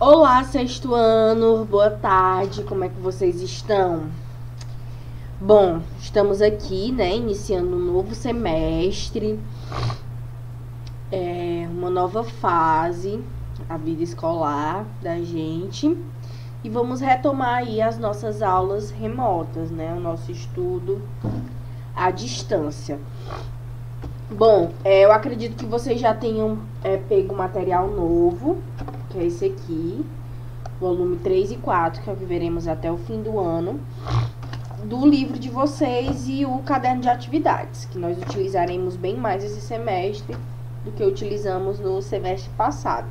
Olá, sexto ano, boa tarde, como é que vocês estão? Bom, estamos aqui, né, iniciando um novo semestre, uma nova fase, a vida escolar da gente, e vamos retomar aí as nossas aulas remotas, né, o nosso estudo à distância. Bom, eu acredito que vocês já tenham pego material novo, que é esse aqui, volume 3 e 4, que viveremos até o fim do ano, do livro de vocês e o caderno de atividades, que nós utilizaremos bem mais esse semestre do que utilizamos no semestre passado.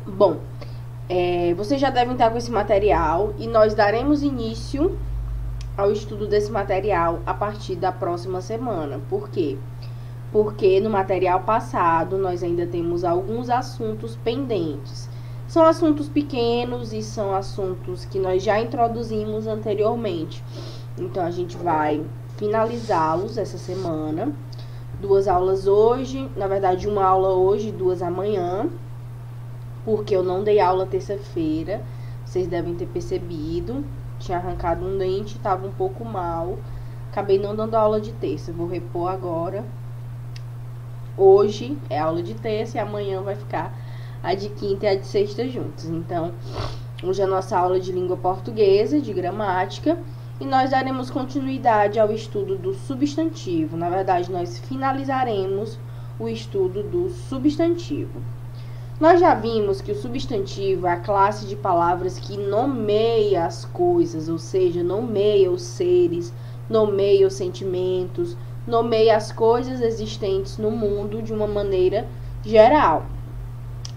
Bom, vocês já devem estar com esse material e nós daremos início ao estudo desse material a partir da próxima semana. Por quê? Porque no material passado nós ainda temos alguns assuntos pendentes. São assuntos pequenos e são assuntos que nós já introduzimos anteriormente. Então a gente vai finalizá-los essa semana. 2 aulas hoje, na verdade uma aula hoje e 2 amanhã, porque eu não dei aula terça-feira, vocês devem ter percebido. Tinha arrancado um dente, estava um pouco mal. Acabei não dando aula de terça. Vou repor agora. Hoje é aula de terça e amanhã vai ficar a de quinta e a de sexta juntos. Então, hoje é a nossa aula de língua portuguesa, de gramática. E nós daremos continuidade ao estudo do substantivo. Na verdade, nós finalizaremos o estudo do substantivo. Nós já vimos que o substantivo é a classe de palavras que nomeia as coisas, ou seja, nomeia os seres, nomeia os sentimentos, nomeia as coisas existentes no mundo de uma maneira geral.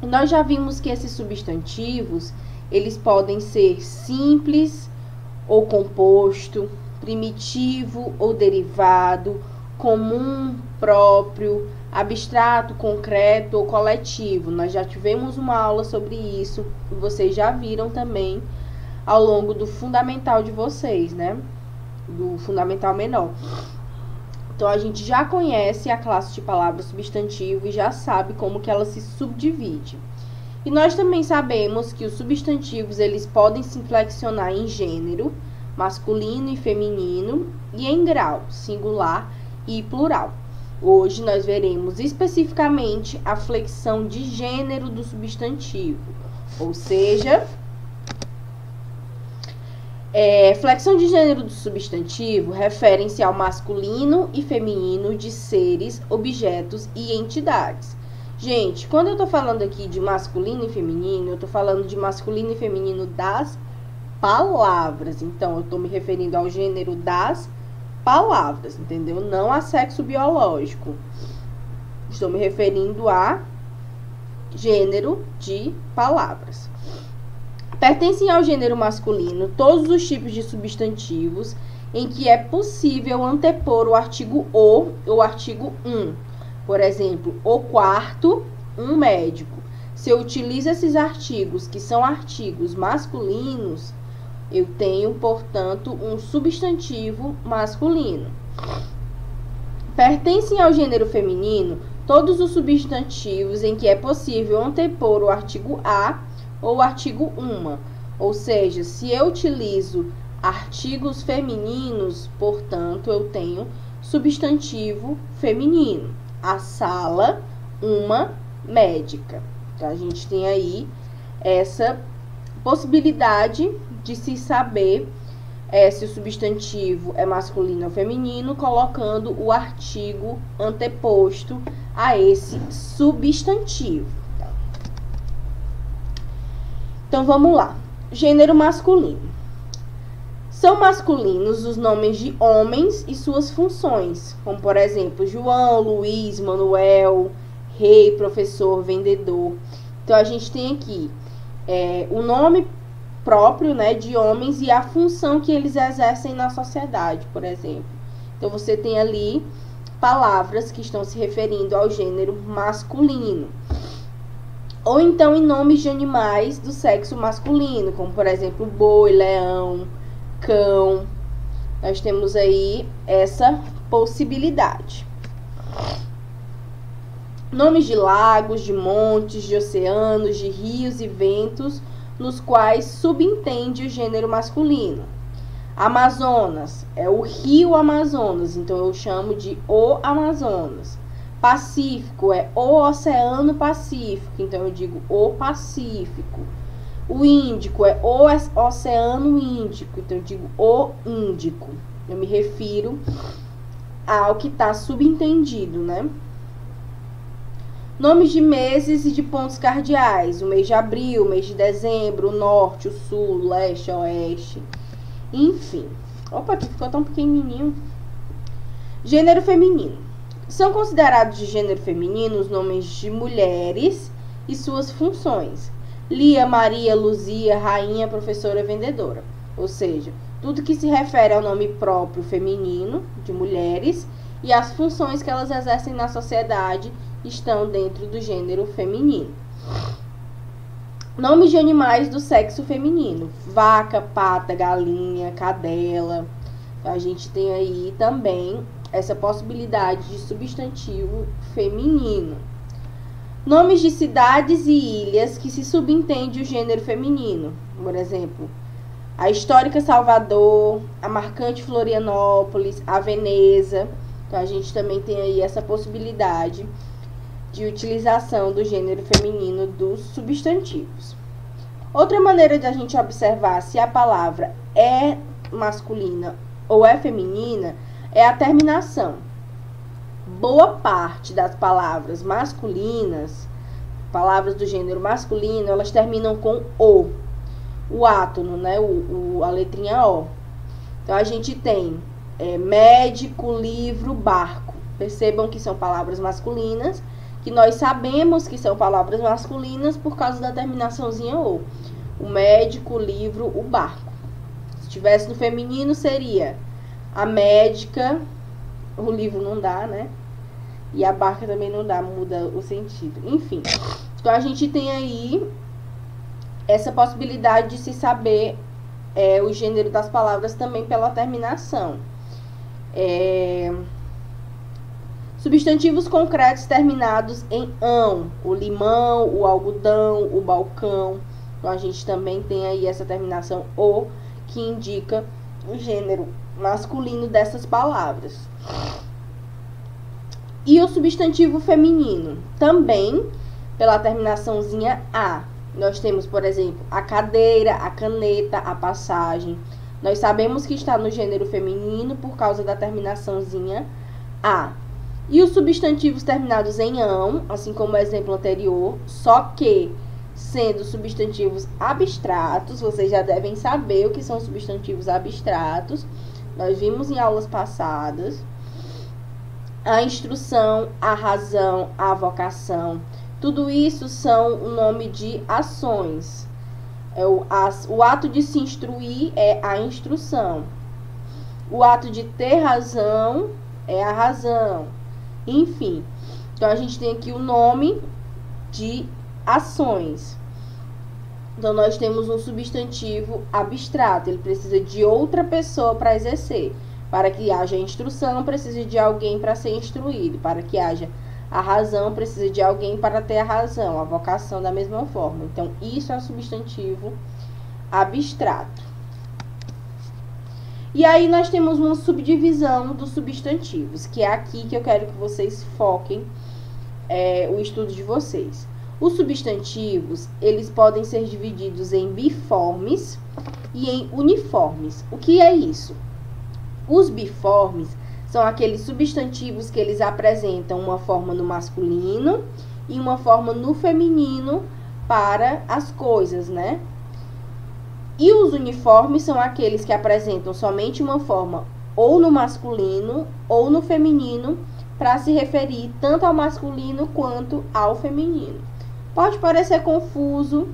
Nós já vimos que esses substantivos, eles podem ser simples ou composto, primitivo ou derivado, comum, próprio, abstrato, concreto ou coletivo. Nós já tivemos uma aula sobre isso e vocês já viram também ao longo do fundamental de vocês, né? Do fundamental menor. Então, a gente já conhece a classe de palavras substantivo e já sabe como que ela se subdivide. E nós também sabemos que os substantivos, eles podem se flexionar em gênero, masculino e feminino, e em grau, singular e plural. Hoje nós veremos especificamente a flexão de gênero do substantivo, ou seja, flexão de gênero do substantivo referem-se ao masculino e feminino de seres, objetos e entidades. Gente, quando eu tô falando aqui de masculino e feminino, eu tô falando de masculino e feminino das palavras. Então, eu tô me referindo ao gênero das palavras, entendeu? Não a sexo biológico. Estou me referindo a gênero de palavras. Pertencem ao gênero masculino todos os tipos de substantivos em que é possível antepor o artigo o ou artigo um. Por exemplo, o quarto, um médico. Se eu utilizo esses artigos, que são artigos masculinos, eu tenho, portanto, um substantivo masculino. Pertencem ao gênero feminino todos os substantivos em que é possível antepor o artigo a ou o artigo uma. Ou seja, se eu utilizo artigos femininos, portanto, eu tenho substantivo feminino. A sala, uma médica. Então, a gente tem aí essa possibilidade de se saber se o substantivo é masculino ou feminino, colocando o artigo anteposto a esse substantivo. Então, vamos lá. Gênero masculino. São masculinos os nomes de homens e suas funções, como, por exemplo, João, Luiz, Manuel, rei, professor, vendedor. Então, a gente tem aqui o nome próprio, né, de homens e a função que eles exercem na sociedade, por exemplo. Então, você tem ali palavras que estão se referindo ao gênero masculino. Ou então em nomes de animais do sexo masculino, como, por exemplo, boi, leão, cão. Nós temos aí essa possibilidade. Nomes de lagos, de montes, de oceanos, de rios e ventos, nos quais subentende o gênero masculino. Amazonas é o rio Amazonas, então eu chamo de o Amazonas. Pacífico é o Oceano Pacífico, então eu digo o Pacífico. O Índico é o Oceano Índico, então eu digo o Índico. Eu me refiro ao que está subentendido, né? Nomes de meses e de pontos cardeais. O mês de abril, o mês de dezembro, o norte, o sul, o leste, o oeste. Enfim. Opa, aqui ficou tão pequenininho. Gênero feminino. São considerados de gênero feminino os nomes de mulheres e suas funções. Lia, Maria, Luzia, rainha, professora, vendedora. Ou seja, tudo que se refere ao nome próprio feminino de mulheres e as funções que elas exercem na sociedade estão dentro do gênero feminino. Nomes de animais do sexo feminino. Vaca, pata, galinha, cadela. Então, a gente tem aí também essa possibilidade de substantivo feminino. Nomes de cidades e ilhas que se subentende o gênero feminino. Por exemplo, a histórica Salvador, a marcante Florianópolis, a Veneza. Então, a gente também tem aí essa possibilidade de utilização do gênero feminino dos substantivos. Outra maneira de a gente observar se a palavra é masculina ou é feminina é a terminação. Boa parte das palavras masculinas, palavras do gênero masculino, elas terminam com o átono, né? A letrinha O. Então, a gente tem médico, livro, barco. Percebam que são palavras masculinas, que nós sabemos que são palavras masculinas por causa da terminaçãozinha O. O médico, o livro, o barco. Se tivesse no feminino, seria a médica, o livro não dá, né? E a barca também não dá, muda o sentido. Enfim, então a gente tem aí essa possibilidade de se saber o gênero das palavras também pela terminação. Substantivos concretos terminados em ão, o limão, o algodão, o balcão. Então, a gente também tem aí essa terminação O, que indica o gênero masculino dessas palavras. E o substantivo feminino, também pela terminaçãozinha A. Nós temos, por exemplo, a cadeira, a caneta, a passagem. Nós sabemos que está no gênero feminino por causa da terminaçãozinha A. E os substantivos terminados em ão, assim como o exemplo anterior, só que sendo substantivos abstratos, vocês já devem saber o que são substantivos abstratos. Nós vimos em aulas passadas. A instrução, a razão, a vocação, tudo isso são o nome de ações. O ato de se instruir é a instrução. O ato de ter razão é a razão. Enfim, então a gente tem aqui o nome de ações. Então, nós temos um substantivo abstrato, ele precisa de outra pessoa para exercer. Para que haja instrução, precisa de alguém para ser instruído. Para que haja a razão, precisa de alguém para ter a razão. A vocação da mesma forma. Então, isso é um substantivo abstrato. E aí, nós temos uma subdivisão dos substantivos, que é aqui que eu quero que vocês foquem o estudo de vocês. Os substantivos, eles podem ser divididos em biformes e em uniformes. O que é isso? Os biformes são aqueles substantivos que eles apresentam uma forma no masculino e uma forma no feminino para as coisas, né? E os uniformes são aqueles que apresentam somente uma forma ou no masculino ou no feminino para se referir tanto ao masculino quanto ao feminino. Pode parecer confuso,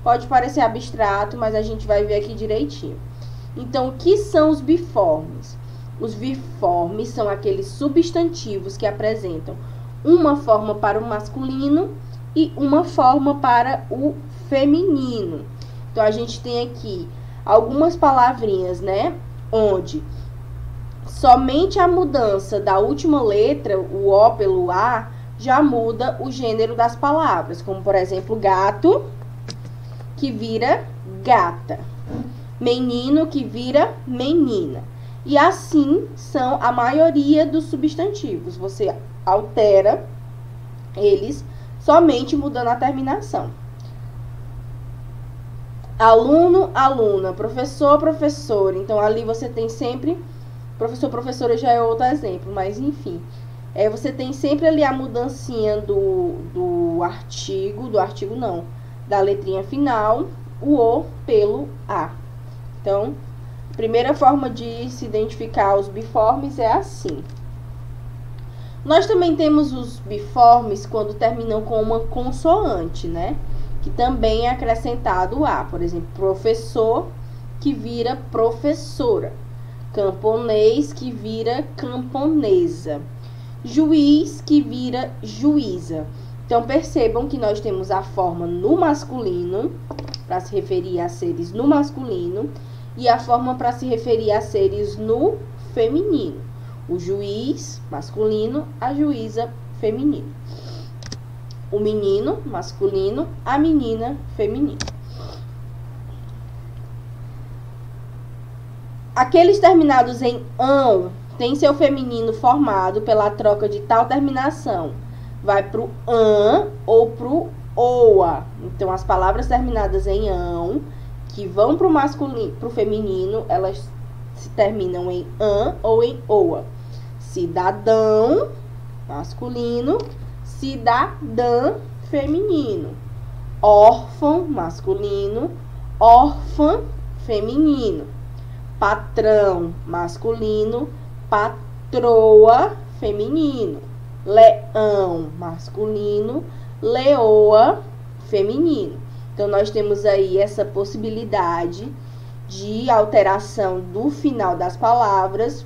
pode parecer abstrato, mas a gente vai ver aqui direitinho. Então, o que são os biformes? Os biformes são aqueles substantivos que apresentam uma forma para o masculino e uma forma para o feminino. Então, a gente tem aqui algumas palavrinhas, né? Onde somente a mudança da última letra, o O pelo A, já muda o gênero das palavras, como por exemplo, gato, que vira gata, menino, que vira menina. E assim são a maioria dos substantivos. Você altera eles somente mudando a terminação. Aluno, aluna, professor, professora. Então, ali você tem sempre... Professor, professora já é outro exemplo, mas enfim. Você tem sempre ali a mudancinha do artigo não, da letrinha final, o O pelo A. Então, a primeira forma de se identificar os biformes é assim. Nós também temos os biformes quando terminam com uma consoante, né? Que também é acrescentado o A. Por exemplo, professor, que vira professora. Camponês, que vira camponesa. Juiz, que vira juíza. Então, percebam que nós temos a forma no masculino, para se referir a seres no masculino, e a forma para se referir a seres no feminino. O juiz, masculino, a juíza, feminino. O menino, masculino, a menina, feminino. Aqueles terminados em ão tem seu feminino formado pela troca de tal terminação. Vai pro an ou pro oa. Então, as palavras terminadas em ão, que vão pro masculino, pro feminino, elas se terminam em an ou em oa. Cidadão, masculino. Cidadã, feminino. Órfão, masculino. Órfã, feminino. Patrão, masculino. Patroa, feminino. Leão, masculino. Leoa, feminino. Então, nós temos aí essa possibilidade de alteração do final das palavras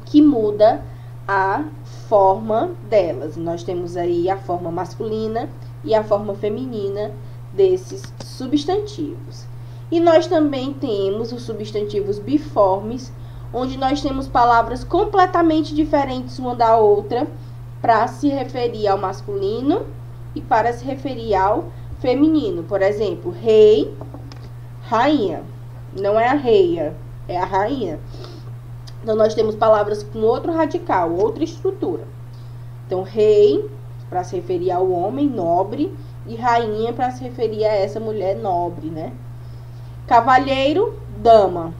que muda a forma delas. Nós temos aí a forma masculina e a forma feminina desses substantivos. E nós também temos os substantivos biformes, onde nós temos palavras completamente diferentes uma da outra para se referir ao masculino e para se referir ao feminino. Por exemplo, rei, rainha. Não é a reia, é a rainha. Então, nós temos palavras com outro radical, outra estrutura. Então, rei, para se referir ao homem nobre, e rainha, para se referir a essa mulher nobre, né? Cavalheiro, dama.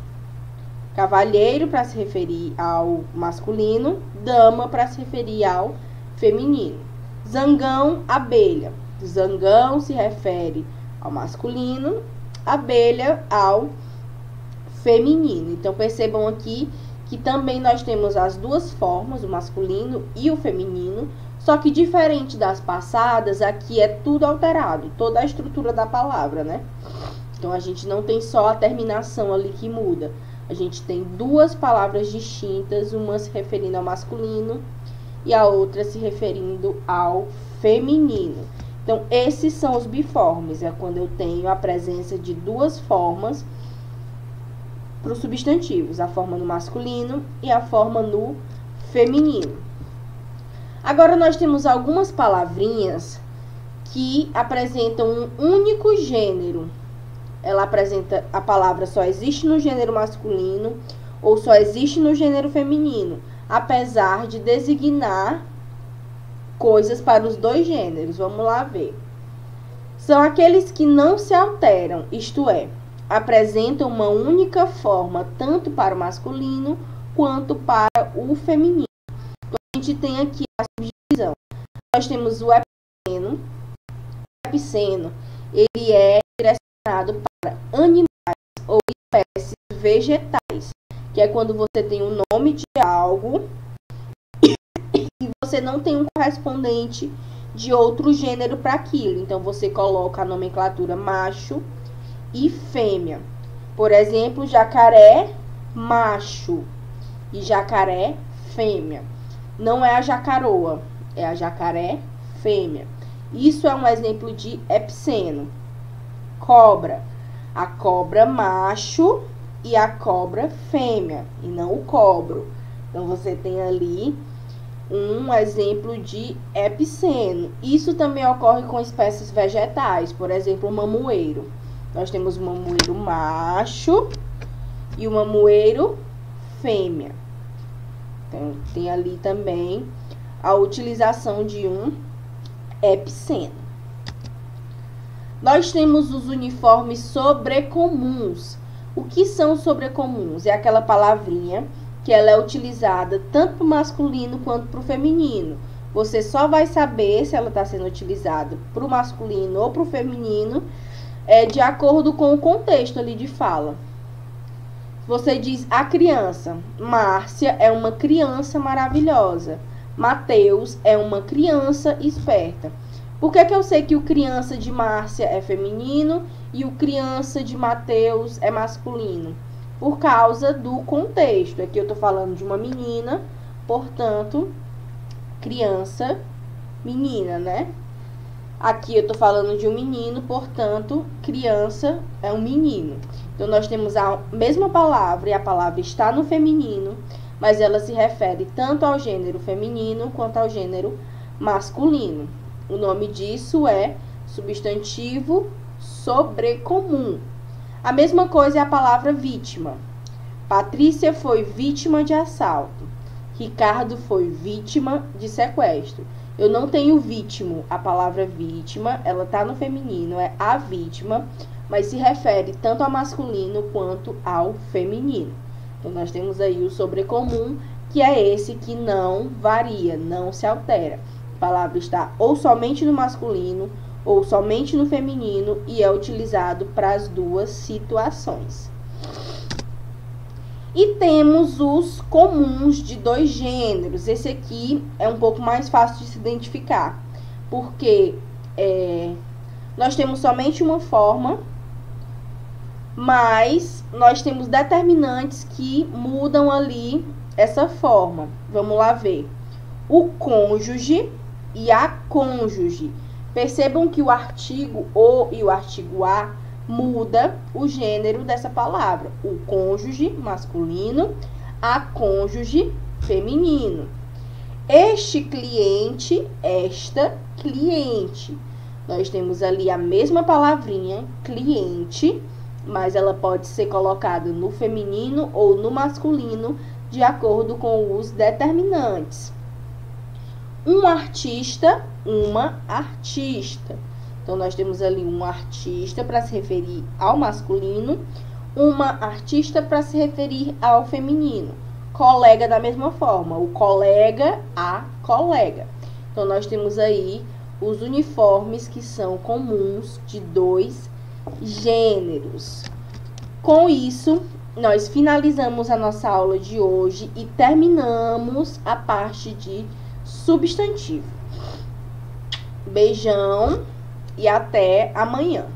Cavalheiro, para se referir ao masculino, dama, para se referir ao feminino. Zangão, abelha. Zangão se refere ao masculino, abelha ao feminino. Então, percebam aqui que também nós temos as duas formas, o masculino e o feminino, só que diferente das passadas, aqui é tudo alterado, toda a estrutura da palavra, né? Então, a gente não tem só a terminação ali que muda. A gente tem duas palavras distintas, uma se referindo ao masculino e a outra se referindo ao feminino. Então, esses são os biformes, é quando eu tenho a presença de duas formas para os substantivos, a forma no masculino e a forma no feminino. Agora, nós temos algumas palavrinhas que apresentam um único gênero. Ela apresenta, a palavra só existe no gênero masculino ou só existe no gênero feminino, apesar de designar coisas para os dois gêneros. Vamos lá ver. São aqueles que não se alteram, isto é, apresentam uma única forma tanto para o masculino quanto para o feminino. Então, a gente tem aqui a subdivisão. Nós temos o epiceno. O epiceno, ele é direcionado para animais ou espécies vegetais, que é quando você tem o nome de algo e você não tem um correspondente de outro gênero para aquilo. Então, você coloca a nomenclatura macho e fêmea. Por exemplo, jacaré, macho, e jacaré, fêmea. Não é a jacaroa, é a jacaré, fêmea. Isso é um exemplo de epiceno. Cobra. A cobra macho e a cobra fêmea, e não o cobro. Então, você tem ali um exemplo de epiceno. Isso também ocorre com espécies vegetais, por exemplo, o mamoeiro. Nós temos o mamoeiro macho e o mamoeiro fêmea. Então, tem ali também a utilização de um epiceno. Nós temos os uniformes sobrecomuns. O que são sobrecomuns? É aquela palavrinha que ela é utilizada tanto para o masculino quanto para o feminino. Você só vai saber se ela está sendo utilizada para o masculino ou para o feminino de acordo com o contexto ali de fala. Você diz a criança. Márcia é uma criança maravilhosa. Mateus é uma criança esperta. Por que eu sei que o criança de Márcia é feminino e o criança de Mateus é masculino? Por causa do contexto. Aqui eu estou falando de uma menina, portanto, criança, menina, né? Aqui eu estou falando de um menino, portanto, criança é um menino. Então, nós temos a mesma palavra e a palavra está no feminino, mas ela se refere tanto ao gênero feminino quanto ao gênero masculino. O nome disso é substantivo sobrecomum. A mesma coisa é a palavra vítima. Patrícia foi vítima de assalto. Ricardo foi vítima de sequestro. Eu não tenho vítimo. A palavra vítima, ela está no feminino, é a vítima, mas se refere tanto ao masculino quanto ao feminino. Então, nós temos aí o sobrecomum, que é esse que não varia, não se altera. A palavra está ou somente no masculino ou somente no feminino e é utilizado para as duas situações. E temos os comuns de dois gêneros. Esse aqui é um pouco mais fácil de se identificar, porque nós temos somente uma forma, mas nós temos determinantes que mudam ali essa forma. Vamos lá ver. O cônjuge e a cônjuge. Percebam que o artigo o e o artigo a muda o gênero dessa palavra. O cônjuge masculino, a cônjuge feminino. Este cliente, esta cliente. Nós temos ali a mesma palavrinha, cliente, mas ela pode ser colocada no feminino ou no masculino, de acordo com os determinantes. Um artista, uma artista. Então, nós temos ali um artista para se referir ao masculino, uma artista para se referir ao feminino. Colega da mesma forma, o colega, a colega. Então, nós temos aí os uniformes que são comuns de dois gêneros. Com isso, nós finalizamos a nossa aula de hoje e terminamos a parte de substantivo. Beijão e até amanhã.